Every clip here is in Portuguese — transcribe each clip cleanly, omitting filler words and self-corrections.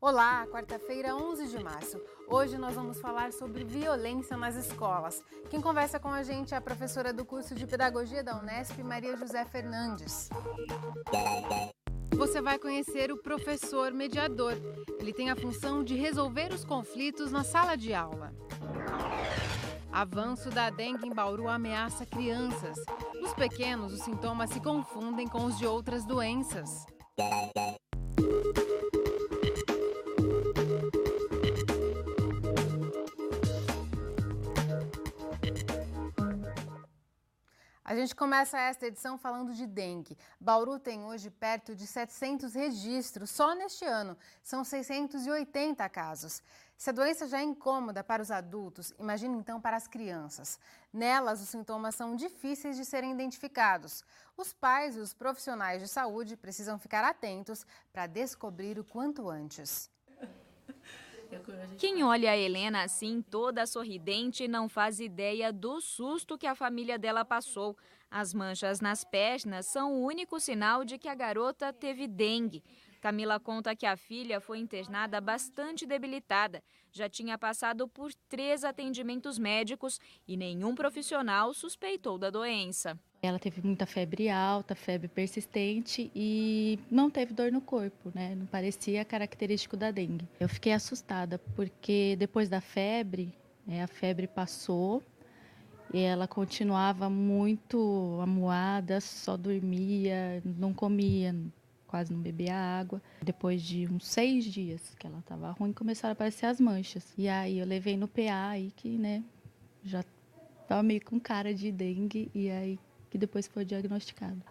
Olá, quarta-feira, 11 de março. Hoje nós vamos falar sobre violência nas escolas. Quem conversa com a gente é a professora do curso de Pedagogia da Unesp, Maria José Fernandes. Você vai conhecer o professor mediador. Ele tem a função de resolver os conflitos na sala de aula. Avanço da dengue em Bauru ameaça crianças. Nos pequenos, os sintomas se confundem com os de outras doenças. A gente começa esta edição falando de dengue. Bauru tem hoje perto de 700 registros só neste ano. São 680 casos. Se a doença já é incômoda para os adultos, imagine então para as crianças. Nelas, os sintomas são difíceis de serem identificados. Os pais e os profissionais de saúde precisam ficar atentos para descobrir o quanto antes. Quem olha a Helena assim, toda sorridente, não faz ideia do susto que a família dela passou. As manchas nas pernas são o único sinal de que a garota teve dengue. Camila conta que a filha foi internada bastante debilitada. Já tinha passado por 3 atendimentos médicos e nenhum profissional suspeitou da doença. Ela teve muita febre alta, febre persistente e não teve dor no corpo, né? Não parecia característico da dengue. Eu fiquei assustada porque depois da febre, a febre passou e ela continuava muito amuada, só dormia, não comia, quase não bebia água. Depois de uns 6 dias que ela estava ruim, começaram a aparecer as manchas. E aí eu levei no PA aí que, já estava meio com cara de dengue e aí que depois foi diagnosticado.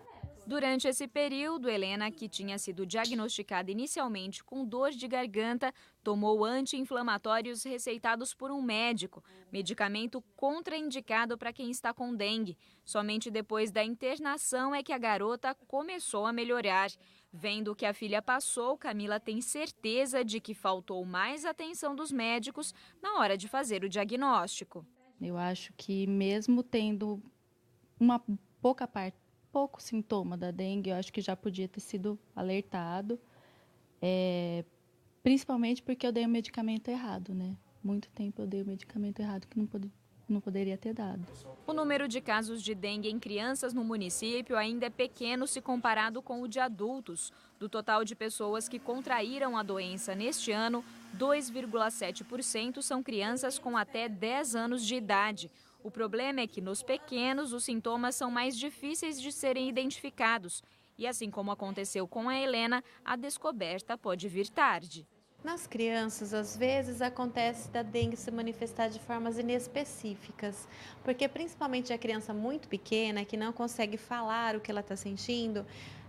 Durante esse período, Helena, que tinha sido diagnosticada inicialmente com dor de garganta, tomou anti-inflamatórios receitados por um médico, medicamento contraindicado para quem está com dengue. Somente depois da internação é que a garota começou a melhorar. Vendo o que a filha passou, Camila tem certeza de que faltou mais atenção dos médicos na hora de fazer o diagnóstico. Eu acho que mesmo tendo pouco sintoma da dengue, eu acho que já podia ter sido alertado, principalmente porque eu dei o medicamento errado, né? Muito tempo eu dei o medicamento errado que não poderia ter dado. O número de casos de dengue em crianças no município ainda é pequeno se comparado com o de adultos. Do total de pessoas que contraíram a doença neste ano, 2,7% são crianças com até 10 anos de idade. O problema é que nos pequenos os sintomas são mais difíceis de serem identificados. E assim como aconteceu com a Helena, a descoberta pode vir tarde. Nas crianças, às vezes, acontece da dengue se manifestar de formas inespecíficas, porque principalmente a criança muito pequena, que não consegue falar o que ela está sentindo,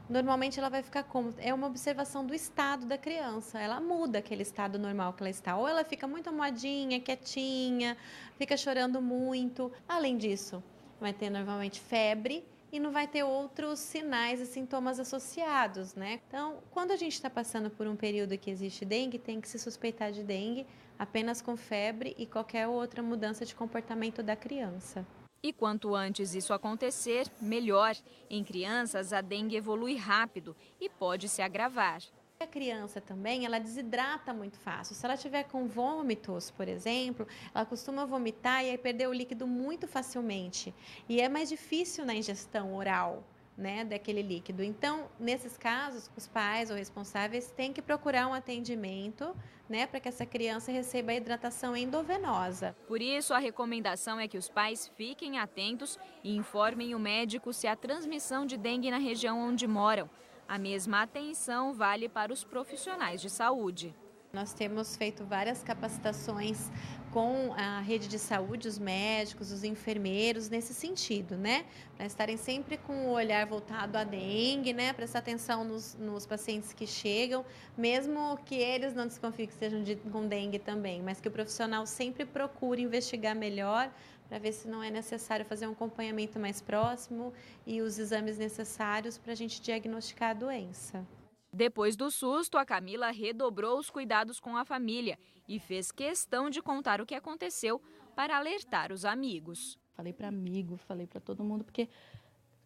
normalmente ela vai ficar como? É uma observação do estado da criança, ela muda aquele estado normal que ela está, ou ela fica muito amuadinha, quietinha, fica chorando muito. Além disso, vai ter normalmente febre, e não vai ter outros sinais e sintomas associados, né? Então, quando a gente está passando por um período que existe dengue, tem que se suspeitar de dengue apenas com febre e qualquer outra mudança de comportamento da criança. E quanto antes isso acontecer, melhor. Em crianças, a dengue evolui rápido e pode se agravar. A criança também, ela desidrata muito fácil. Se ela tiver com vômitos, por exemplo, ela costuma vomitar e aí perder o líquido muito facilmente. E é mais difícil na ingestão oral, né, daquele líquido. Então, nesses casos, os pais ou responsáveis têm que procurar um atendimento, né, para que essa criança receba a hidratação endovenosa. Por isso, a recomendação é que os pais fiquem atentos e informem o médico se há transmissão de dengue na região onde moram. A mesma atenção vale para os profissionais de saúde. Nós temos feito várias capacitações com a rede de saúde, os médicos, os enfermeiros, nesse sentido, né? Para estarem sempre com o olhar voltado à dengue, né? Prestar atenção nos pacientes que chegam, mesmo que eles não desconfiem que sejam com dengue também, mas que o profissional sempre procure investigar melhor para ver se não é necessário fazer um acompanhamento mais próximo e os exames necessários para a gente diagnosticar a doença. Depois do susto, a Camila redobrou os cuidados com a família e fez questão de contar o que aconteceu para alertar os amigos. Falei para amigo, falei para todo mundo, porque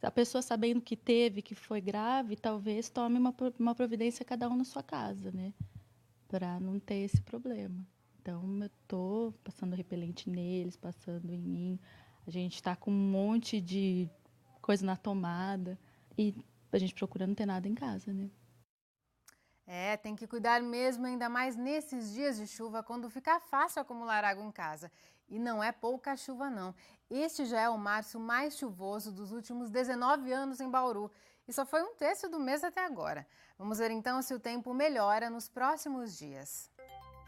a pessoa sabendo que teve, que foi grave, talvez tome uma providência cada um na sua casa, né? para não ter esse problema. Então, eu estou passando repelente neles, passando em mim. A gente está com um monte de coisa na tomada e a gente procura não ter nada em casa, né? Tem que cuidar mesmo, ainda mais nesses dias de chuva, quando fica fácil acumular água em casa. E não é pouca chuva, não. Este já é o março mais chuvoso dos últimos 19 anos em Bauru. E só foi 1/3 do mês até agora. Vamos ver então se o tempo melhora nos próximos dias.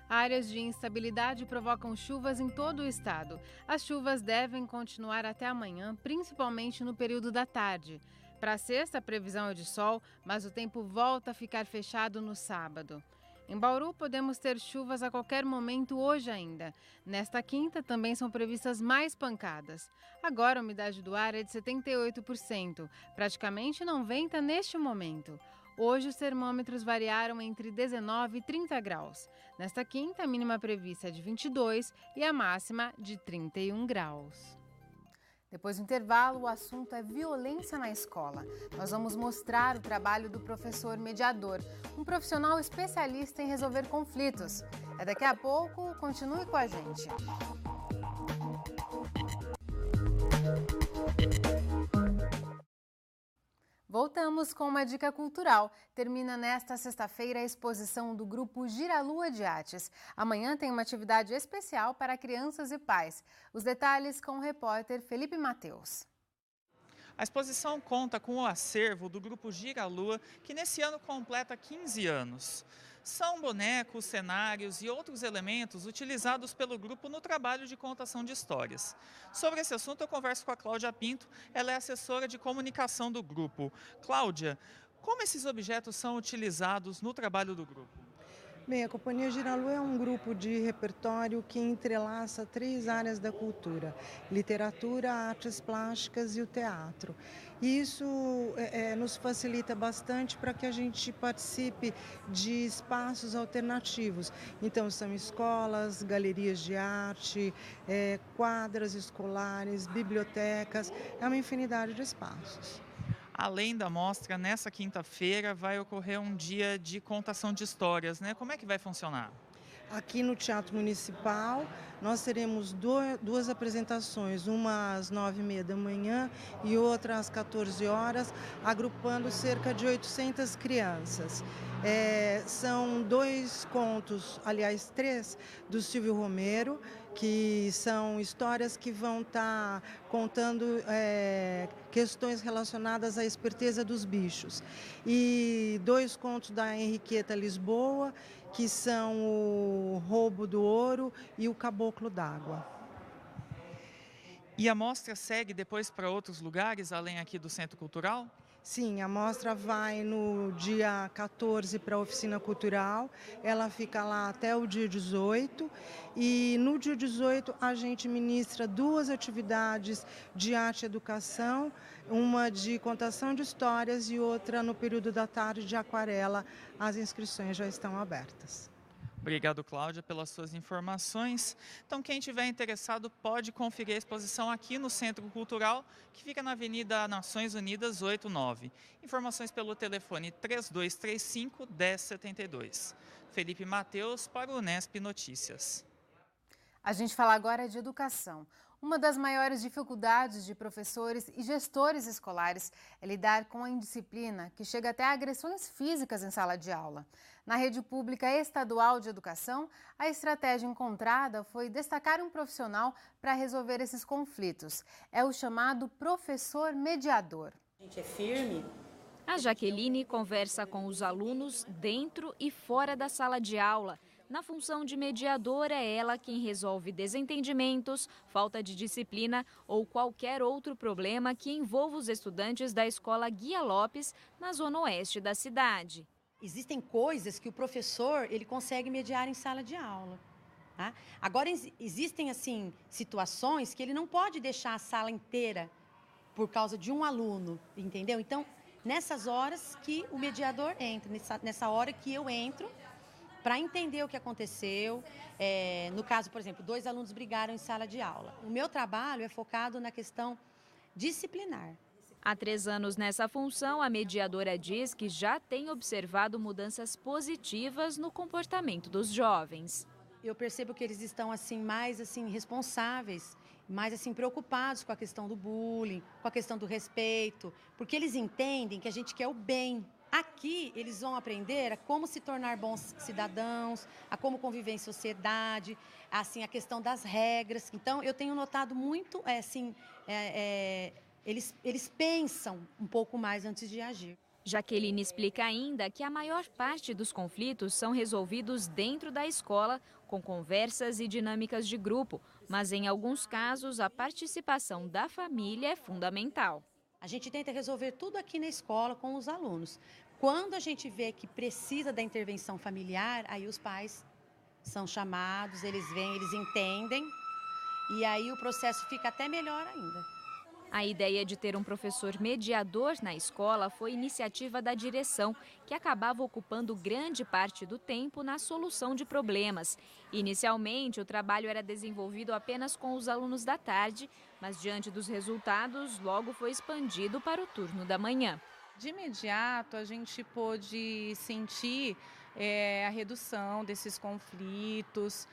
Áreas de instabilidade provocam chuvas em todo o estado. As chuvas devem continuar até amanhã, principalmente no período da tarde. Para sexta, a previsão é de sol, mas o tempo volta a ficar fechado no sábado. Em Bauru, podemos ter chuvas a qualquer momento hoje ainda. Nesta quinta, também são previstas mais pancadas. Agora, a umidade do ar é de 78%, praticamente não venta neste momento. Hoje, os termômetros variaram entre 19 e 30 graus. Nesta quinta, a mínima prevista é de 22 e a máxima de 31 graus. Depois do intervalo, o assunto é violência na escola. Nós vamos mostrar o trabalho do professor mediador, um profissional especialista em resolver conflitos. É daqui a pouco, continue com a gente. Voltamos com uma dica cultural. Termina nesta sexta-feira a exposição do grupo Giralua de Artes. Amanhã tem uma atividade especial para crianças e pais. Os detalhes com o repórter Felipe Mateus. A exposição conta com o acervo do grupo Giralua, que nesse ano completa 15 anos. São bonecos, cenários e outros elementos utilizados pelo grupo no trabalho de contação de histórias. Sobre esse assunto eu converso com a Cláudia Pinto, ela é assessora de comunicação do grupo. Cláudia, como esses objetos são utilizados no trabalho do grupo? Bem, a Companhia Giralua é um grupo de repertório que entrelaça 3 áreas da cultura: literatura, artes plásticas e o teatro. E isso nos facilita bastante para que a gente participe de espaços alternativos. Então, são escolas, galerias de arte, quadras escolares, bibliotecas, é uma infinidade de espaços. Além da mostra, nessa quinta-feira vai ocorrer um dia de contação de histórias, né? Como é que vai funcionar? Aqui no Teatro Municipal, nós teremos duas apresentações, uma às 9h30 da manhã e outra às 14 horas, agrupando cerca de 800 crianças. São 2 contos, aliás 3, do Silvio Romero, que são histórias que vão estar contando questões relacionadas à esperteza dos bichos. E 2 contos da Henriqueta Lisboa, que são o Roubo do Ouro e o Caboclo d'Água. E a mostra segue depois para outros lugares, além aqui do Centro Cultural? Sim, a mostra vai no dia 14 para a oficina cultural, ela fica lá até o dia 18 e no dia 18 a gente ministra 2 atividades de arte e educação, uma de contação de histórias e outra no período da tarde de aquarela. As inscrições já estão abertas. Obrigado, Cláudia, pelas suas informações. Então, quem estiver interessado pode conferir a exposição aqui no Centro Cultural, que fica na Avenida Nações Unidas 89. Informações pelo telefone 3235-1072. Felipe Mateus para o Unesp Notícias. A gente fala agora de educação. Uma das maiores dificuldades de professores e gestores escolares é lidar com a indisciplina, que chega até agressões físicas em sala de aula. Na rede pública estadual de educação, a estratégia encontrada foi destacar um profissional para resolver esses conflitos. É o chamado professor mediador. A gente é firme. A Jaqueline conversa com os alunos dentro e fora da sala de aula. Na função de mediadora, é ela quem resolve desentendimentos, falta de disciplina ou qualquer outro problema que envolva os estudantes da escola Guia Lopes, na zona oeste da cidade. Existem coisas que o professor ele consegue mediar em sala de aula. Tá? Agora, existem assim situações que ele não pode deixar a sala inteira por causa de um aluno, entendeu? Então, nessas horas que o mediador entra, nessa hora que eu entro, para entender o que aconteceu. No caso, por exemplo, 2 alunos brigaram em sala de aula. O meu trabalho é focado na questão disciplinar. Há 3 anos nessa função, a mediadora diz que já tem observado mudanças positivas no comportamento dos jovens. Eu percebo que eles estão mais responsáveis, mais preocupados com a questão do bullying, com a questão do respeito, porque eles entendem que a gente quer o bem. Aqui eles vão aprender a como se tornar bons cidadãos, a como conviver em sociedade, a questão das regras. Então eu tenho notado muito, eles pensam um pouco mais antes de agir. Jaqueline explica ainda que a maior parte dos conflitos são resolvidos dentro da escola, com conversas e dinâmicas de grupo, mas em alguns casos a participação da família é fundamental. A gente tenta resolver tudo aqui na escola com os alunos. Quando a gente vê que precisa da intervenção familiar, aí os pais são chamados, eles vêm, eles entendem, e aí o processo fica até melhor ainda. A ideia de ter um professor mediador na escola foi iniciativa da direção, que acabava ocupando grande parte do tempo na solução de problemas. Inicialmente, o trabalho era desenvolvido apenas com os alunos da tarde, mas diante dos resultados, logo foi expandido para o turno da manhã. De imediato, a gente pôde sentir a redução desses conflitos,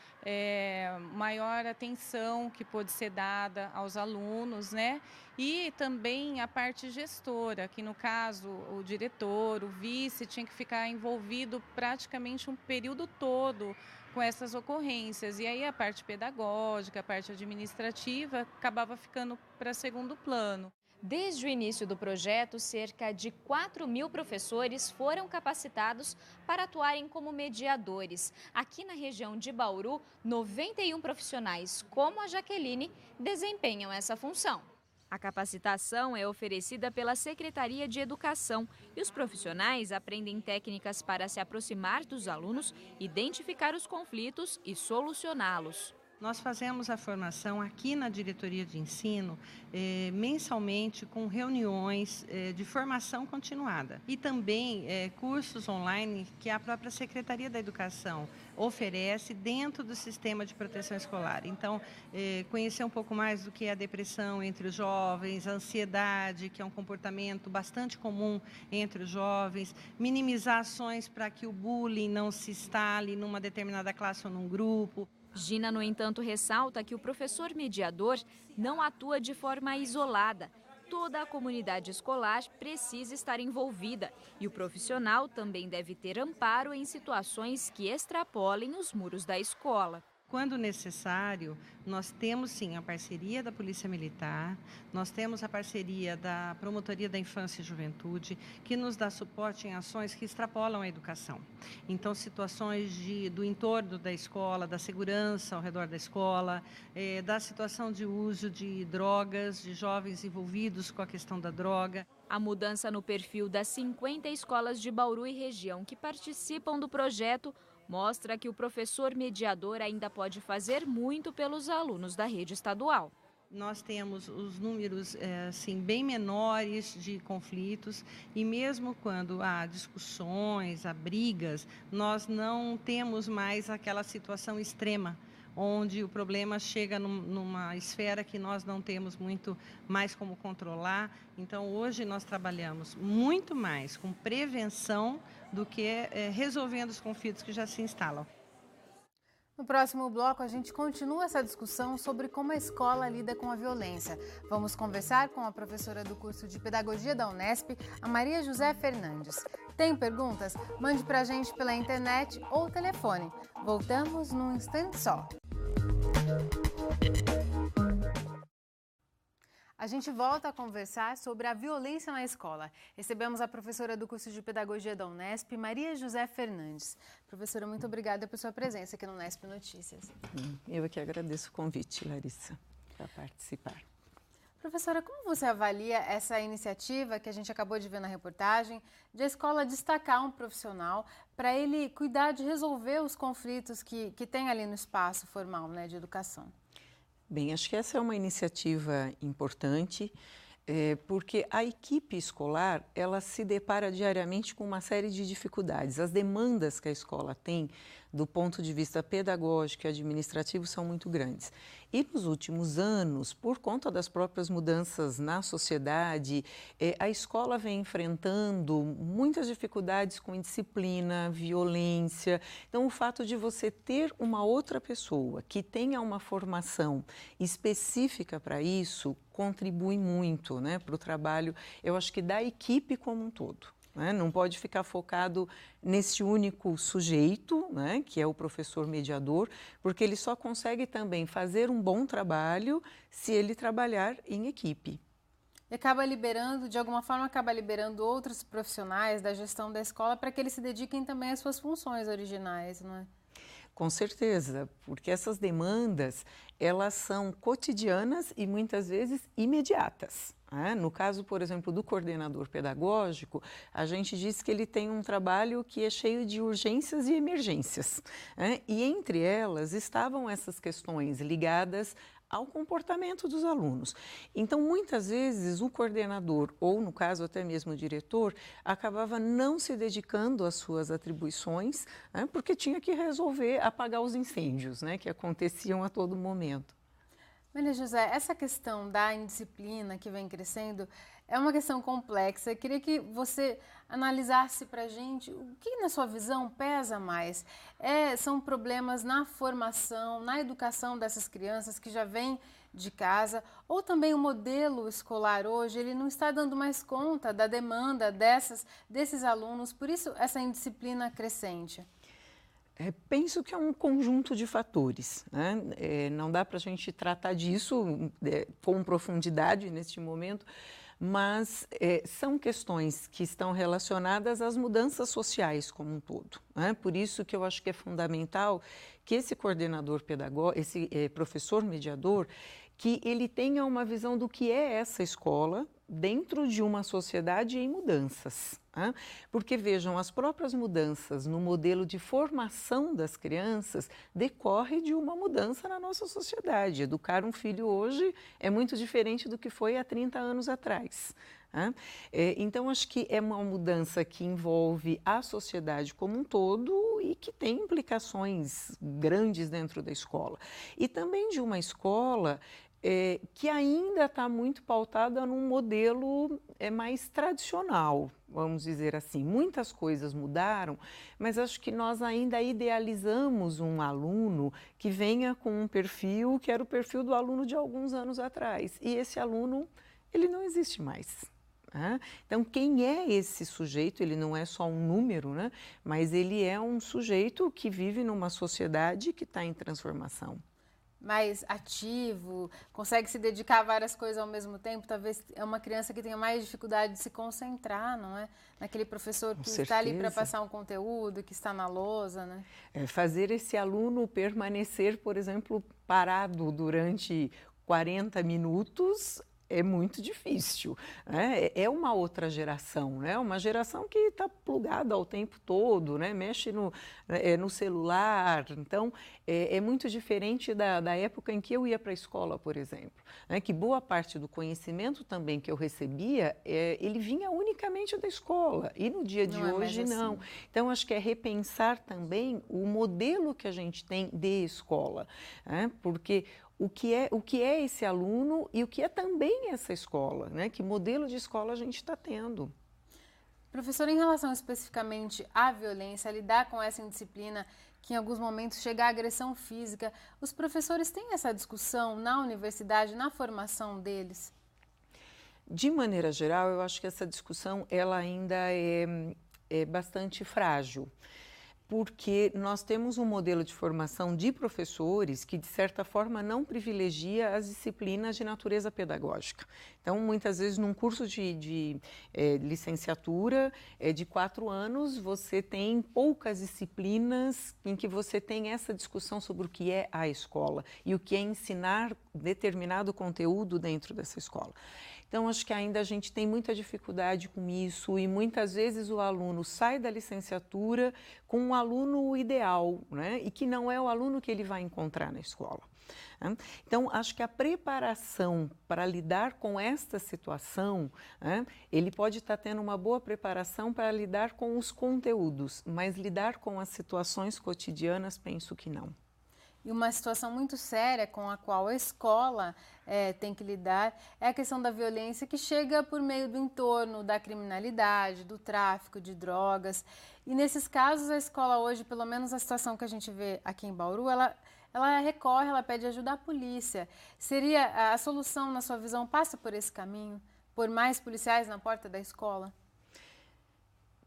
maior atenção que pôde ser dada aos alunos, né? E também a parte gestora, que no caso o diretor, o vice, tinha que ficar envolvido praticamente um período todo com essas ocorrências. E aí a parte pedagógica, a parte administrativa acabava ficando para segundo plano. Desde o início do projeto, cerca de 4.000 professores foram capacitados para atuarem como mediadores. Aqui na região de Bauru, 91 profissionais, como a Jaqueline, desempenham essa função. A capacitação é oferecida pela Secretaria de Educação e os profissionais aprendem técnicas para se aproximar dos alunos, identificar os conflitos e solucioná-los. Nós fazemos a formação aqui na Diretoria de Ensino mensalmente com reuniões de formação continuada e também cursos online que a própria Secretaria da Educação oferece dentro do sistema de proteção escolar. Então, conhecer um pouco mais do que é a depressão entre os jovens, a ansiedade, que é um comportamento bastante comum entre os jovens, minimizar ações para que o bullying não se instale numa determinada classe ou num grupo. Gina, no entanto, ressalta que o professor mediador não atua de forma isolada. Toda a comunidade escolar precisa estar envolvida e o profissional também deve ter amparo em situações que extrapolem os muros da escola. Quando necessário, nós temos sim a parceria da Polícia Militar, nós temos a parceria da Promotoria da Infância e Juventude, que nos dá suporte em ações que extrapolam a educação. Então, situações do entorno da escola, da segurança ao redor da escola, da situação de uso de drogas, de jovens envolvidos com a questão da droga. A mudança no perfil das 50 escolas de Bauru e região que participam do projeto mostra que o professor mediador ainda pode fazer muito pelos alunos da rede estadual. Nós temos os números bem menores de conflitos e mesmo quando há discussões, há brigas, nós não temos mais aquela situação extrema, onde o problema chega numa esfera que nós não temos muito mais como controlar. Então, hoje nós trabalhamos muito mais com prevenção do que resolvendo os conflitos que já se instalam. No próximo bloco, a gente continua essa discussão sobre como a escola lida com a violência. Vamos conversar com a professora do curso de Pedagogia da Unesp, a Maria José Fernandes. Tem perguntas? Mande para a gente pela internet ou telefone. Voltamos num instante só. A gente volta a conversar sobre a violência na escola. Recebemos a professora do curso de Pedagogia da Unesp, Maria José Fernandes. Professora, muito obrigada por sua presença aqui no Unesp Notícias. Eu que agradeço o convite, Larissa, para participar. Professora, como você avalia essa iniciativa que a gente acabou de ver na reportagem, de a escola destacar um profissional para ele cuidar de resolver os conflitos que tem ali no espaço formal, né, de educação? Bem, acho que essa é uma iniciativa importante. Porque a equipe escolar, ela se depara diariamente com uma série de dificuldades. As demandas que a escola tem, do ponto de vista pedagógico e administrativo, são muito grandes. E nos últimos anos, por conta das próprias mudanças na sociedade, a escola vem enfrentando muitas dificuldades com indisciplina, violência. Então, o fato de você ter uma outra pessoa que tenha uma formação específica para isso contribui muito, né, para o trabalho, eu acho que da equipe como um todo. Né? Não pode ficar focado nesse único sujeito, né, que é o professor mediador, porque ele só consegue também fazer um bom trabalho se ele trabalhar em equipe. E acaba liberando, de alguma forma, acaba liberando outros profissionais da gestão da escola para que eles se dediquem também às suas funções originais, não é? Com certeza, porque essas demandas, elas são cotidianas e muitas vezes imediatas. No caso, por exemplo, do coordenador pedagógico, a gente diz que ele tem um trabalho que é cheio de urgências e emergências. E entre elas estavam essas questões ligadas ao comportamento dos alunos. Então, muitas vezes, o coordenador, ou no caso até mesmo o diretor, acabava não se dedicando às suas atribuições, porque tinha que resolver apagar os incêndios, que aconteciam a todo momento. Maria José, essa questão da indisciplina que vem crescendo é uma questão complexa. Eu queria que você analisasse para a gente o que, na sua visão, pesa mais. São problemas na formação, na educação dessas crianças que já vêm de casa, ou também o modelo escolar hoje, ele não está dando mais conta da demanda desses alunos, por isso essa indisciplina crescente? Penso que é um conjunto de fatores. Não dá para a gente tratar disso com profundidade neste momento, mas são questões que estão relacionadas às mudanças sociais como um todo. Por isso que eu acho que é fundamental que esse coordenador pedagógico, esse professor mediador, que ele tenha uma visão do que é essa escola dentro de uma sociedade em mudanças. Porque, vejam, as próprias mudanças no modelo de formação das crianças decorre de uma mudança na nossa sociedade. Educar um filho hoje é muito diferente do que foi há 30 anos atrás. Então, acho que é uma mudança que envolve a sociedade como um todo e que tem implicações grandes dentro da escola. E também de uma escola que ainda está muito pautada num modelo mais tradicional, vamos dizer assim. Muitas coisas mudaram, mas acho que nós ainda idealizamos um aluno que venha com um perfil que era o perfil do aluno de alguns anos atrás. E esse aluno, ele não existe mais. Então, quem é esse sujeito? Ele não é só um número, mas ele é um sujeito que vive numa sociedade que está em transformação. Mais ativo, consegue se dedicar a várias coisas ao mesmo tempo, talvez é uma criança que tenha mais dificuldade de se concentrar, não é? Naquele professor que está ali para passar um conteúdo, que está na lousa, né? Fazer esse aluno permanecer, por exemplo, parado durante 40 minutos é muito difícil. É uma outra geração, uma geração que está plugada ao tempo todo, mexe no celular. Então, é muito diferente da época em que eu ia para a escola, por exemplo. Que boa parte do conhecimento também que eu recebia, ele vinha unicamente da escola. E no dia de hoje, não. Assim. Então, acho que é repensar também o modelo que a gente tem de escola. Porque o que é esse aluno e o que é também essa escola, que modelo de escola a gente está tendo. Professora, em relação especificamente à violência, lidar com essa indisciplina, que em alguns momentos chega à agressão física, os professores têm essa discussão na universidade, na formação deles? De maneira geral, eu acho que essa discussão ela ainda é bastante frágil. Porque nós temos um modelo de formação de professores que, de certa forma, não privilegia as disciplinas de natureza pedagógica. Então, muitas vezes, num curso de licenciatura de 4 anos, você tem poucas disciplinas em que você tem essa discussão sobre o que é a escola e o que é ensinar determinado conteúdo dentro dessa escola. Então, acho que ainda a gente tem muita dificuldade com isso e muitas vezes o aluno sai da licenciatura com um aluno ideal, né? E que não é o aluno que ele vai encontrar na escola. Né? Então, acho que a preparação para lidar com esta situação, né? Ele pode estar tendo uma boa preparação para lidar com os conteúdos, mas lidar com as situações cotidianas, penso que não. E uma situação muito séria com a qual a escola tem que lidar é a questão da violência que chega por meio do entorno, da criminalidade, do tráfico de drogas. E nesses casos a escola hoje, pelo menos a situação que a gente vê aqui em Bauru, ela recorre, ela pede ajuda à polícia. Seria a solução, na sua visão, passa por esse caminho? Por mais policiais na porta da escola?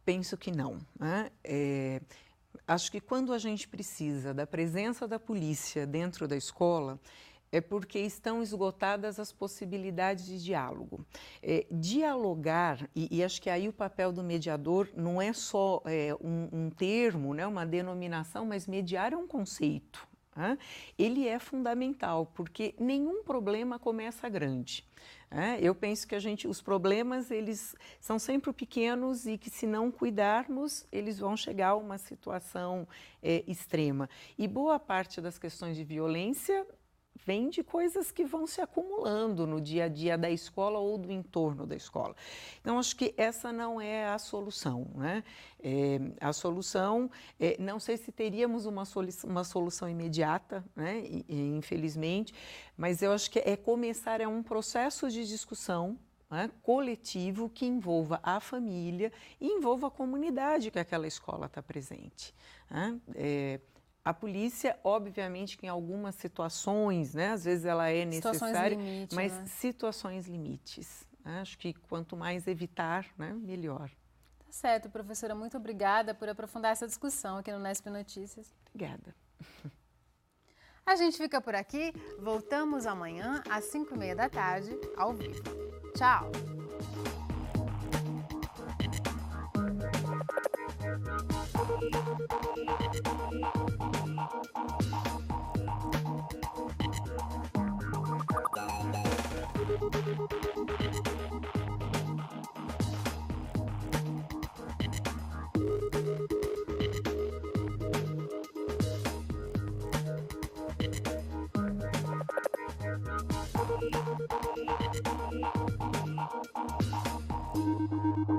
Penso que não, né? Acho que quando a gente precisa da presença da polícia dentro da escola, é porque estão esgotadas as possibilidades de diálogo. Dialogar, e acho que aí o papel do mediador não é só um termo, né, uma denominação, mas mediar é um conceito. Ele é fundamental, porque nenhum problema começa grande. Eu penso que os problemas, eles são sempre pequenos e que, se não cuidarmos, eles vão chegar a uma situação extrema. E boa parte das questões de violência vem de coisas que vão se acumulando no dia a dia da escola ou do entorno da escola. Então, acho que essa não é a solução, né? A solução, não sei se teríamos uma solução imediata, né? Infelizmente, mas eu acho que começar um processo de discussão, né, coletivo, que envolva a família e envolva a comunidade que aquela escola está presente. Né? A polícia, obviamente, que em algumas situações, né, às vezes ela é necessária, limite, mas né? Situações limites. Né? Acho que quanto mais evitar, né, melhor. Tá certo, professora. Muito obrigada por aprofundar essa discussão aqui no Nesp Notícias. Obrigada. A gente fica por aqui. Voltamos amanhã às 5h30 da tarde, ao vivo. Tchau! Thank you.